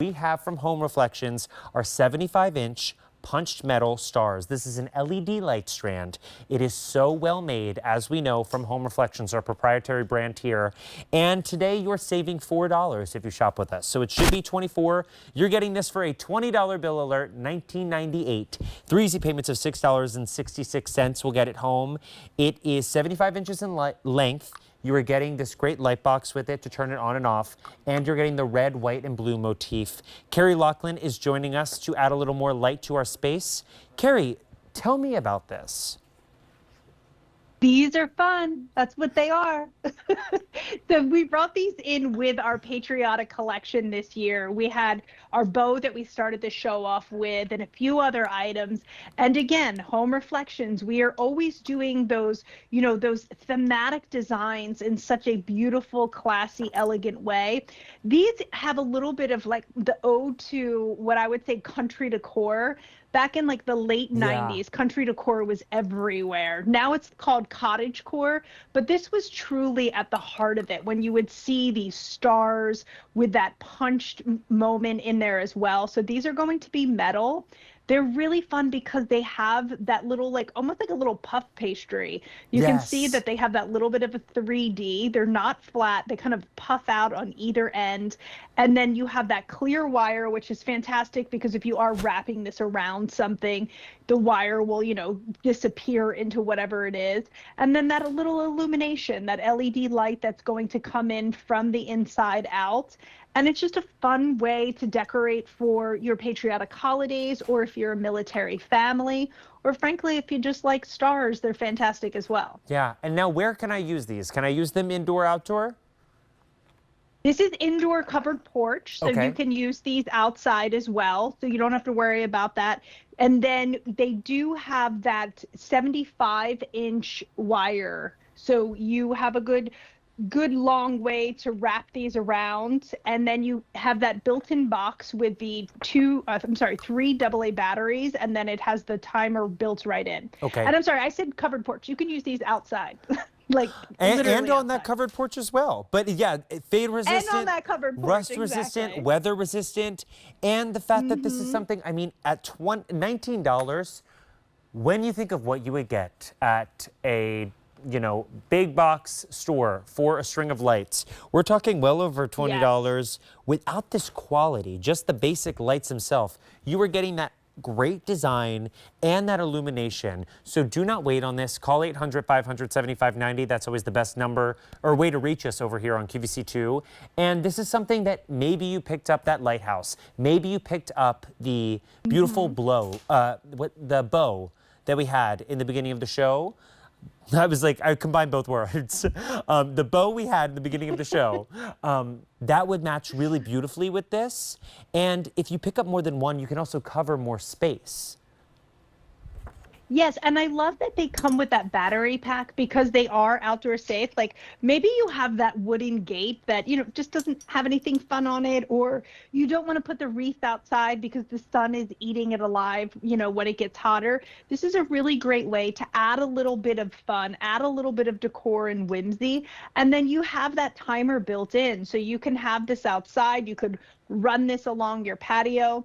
We have from Home Reflections our 75-inch punched metal stars. This is an LED light strand. It is so well made, as we know from Home Reflections, our proprietary brand here. And today you're saving $4 if you shop with us. So it should be $24. You're getting this for a $20 bill alert, $19.98. 3 easy payments of $6.66 will get it home. It is 75 inches in length. You are getting this great light box with it to turn it on and off, and you're getting the red, white, and blue motif. Carrie Laughlin is joining us to add a little more light to our space. Carrie, tell me about this. These are fun. That's what they are. So we brought these in with our patriotic collection this year. We had our bow that we started the show off with and a few other items. And again, Home Reflections, we are always doing those, those thematic designs in such a beautiful, classy, elegant way. These have a little bit of like the ode to what I would say country decor. Back in like the late 90s, country decor was everywhere. Now it's called cottagecore, but this was truly at the heart of it when you would see these stars with that punched moment in there as well. So these are going to be metal. They're really fun because they have that little, like almost like a little puff pastry. You can see that they have that little bit of a 3D. They're not flat. They kind of puff out on either end. And then you have that clear wire, which is fantastic because if you are wrapping this around something, the wire will, disappear into whatever it is. And then that little illumination, that LED light that's going to come in from the inside out. And it's just a fun way to decorate for your patriotic holidays, or if you're a military family, or frankly, if you just like stars, they're fantastic as well. Yeah. And now where can I use these? Can I use them indoor, outdoor? This is indoor covered porch, so you can use these outside as well, so you don't have to worry about that. And then they do have that 75-inch wire, so you have a good long way to wrap these around. And then you have that built-in box with the 3 AA batteries, and then it has the timer built right in. Okay. And I'm sorry, I said covered porch. You can use these outside. and on that covered porch as well. But yeah, fade resistant, and on that covered porch, rust resistant, weather resistant, and the fact that this is something, I mean, at $19, when you think of what you would get at a big box store for a string of lights, we're talking well over $20 without this quality, just the basic lights themselves. You are getting that great design and that illumination. So do not wait on this. Call 800-500-7590. That's always the best number or way to reach us over here on QVC2. And this is something that maybe you picked up that lighthouse. Maybe you picked up the beautiful the bow that we had in the beginning of the show. I combined both words. The bow we had in the beginning of the show, that would match really beautifully with this. And if you pick up more than one, you can also cover more space. Yes, and I love that they come with that battery pack because they are outdoor safe. Like maybe you have that wooden gate that, just doesn't have anything fun on it, or you don't want to put the wreath outside because the sun is eating it alive, when it gets hotter. This is a really great way to add a little bit of fun, add a little bit of decor and whimsy, and then you have that timer built in. So you can have this outside. You could run this along your patio.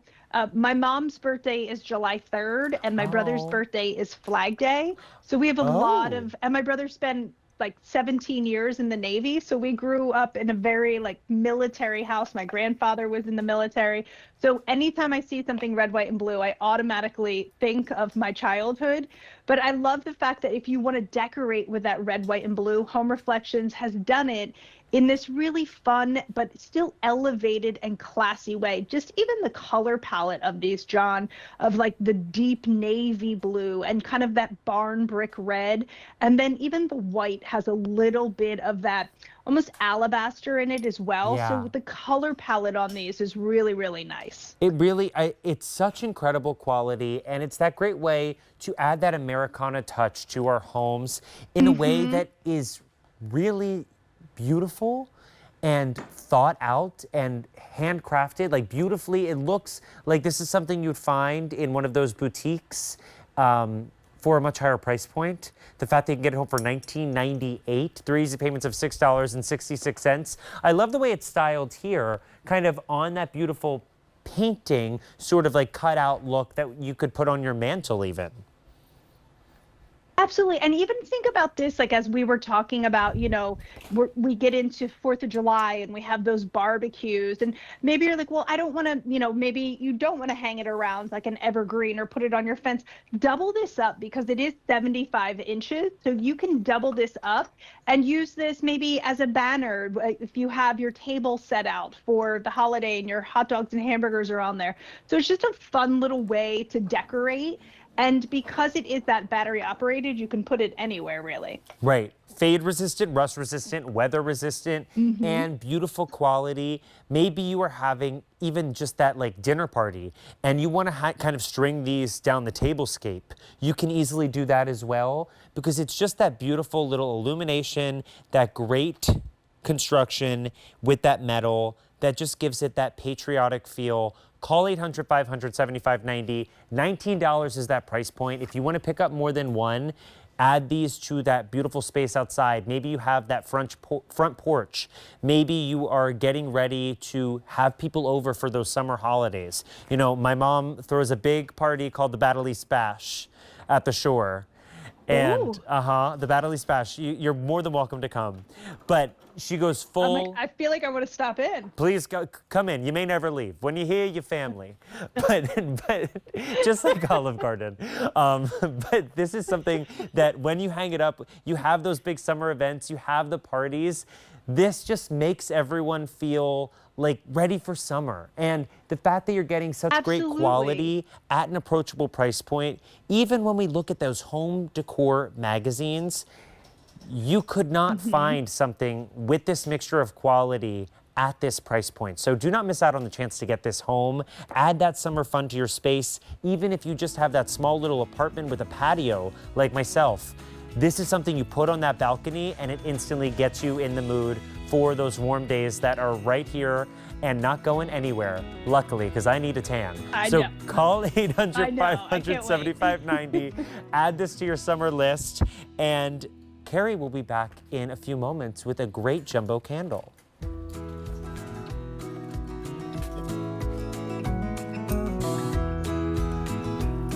My mom's birthday is July 3rd, and my brother's birthday is Flag Day. So we have a lot of, and my brother spent like 17 years in the Navy. So we grew up in a very military house. My grandfather was in the military. So anytime I see something red, white, and blue, I automatically think of my childhood. But I love the fact that if you want to decorate with that red, white, and blue, Home Reflections has done it in this really fun, but still elevated and classy way. Just even the color palette of these, John, of the deep navy blue and kind of that barn brick red. And then even the white has a little bit of that almost alabaster in it as well. Yeah. So the color palette on these is really, really nice. It's such incredible quality, and it's that great way to add that Americana touch to our homes in a way that is really beautiful and thought out and handcrafted, beautifully. It looks like this is something you'd find in one of those boutiques for a much higher price point. The fact that you can get it home for $19.98, 3 easy payments of $6.66. I love the way it's styled here, kind of on that beautiful painting sort of like cutout look that you could put on your mantle even. Absolutely. And even think about this, like as we were talking about, we get into 4th of July and we have those barbecues. And maybe you're like, well, I don't want to, maybe you don't want to hang it around like an evergreen or put it on your fence. Double this up because it is 75 inches. So you can double this up and use this maybe as a banner if you have your table set out for the holiday and your hot dogs and hamburgers are on there. So it's just a fun little way to decorate. And because it is that battery operated, you can put it anywhere, really. Right. Fade resistant, rust resistant, weather resistant, and beautiful quality. Maybe you are having even just that like dinner party and you want to kind of string these down the tablescape. You can easily do that as well because it's just that beautiful little illumination, that great construction with that metal that just gives it that patriotic feel. Call 800-500-7590. $19 is that price point. If you want to pick up more than one, add these to that beautiful space outside. Maybe you have that front porch. Maybe you are getting ready to have people over for those summer holidays. My mom throws a big party called the Battley Spash at the shore. And the Battley Spash, you're more than welcome to come. But she goes full. I feel like I want to stop in. Please come in. You may never leave. When you're here, you're family. But just like Olive Garden. But this is something that when you hang it up, you have those big summer events, you have the parties. This just makes everyone feel like ready for summer. And the fact that you're getting such great quality at an approachable price point, even when we look at those home decor magazines, you could not find something with this mixture of quality at this price point. So do not miss out on the chance to get this home. Add that summer fun to your space, even if you just have that small little apartment with a patio like myself. This is something you put on that balcony and it instantly gets you in the mood for those warm days that are right here and not going anywhere, luckily, because I need a tan. So call 800-500-7590, add this to your summer list, and Carrie will be back in a few moments with a great jumbo candle.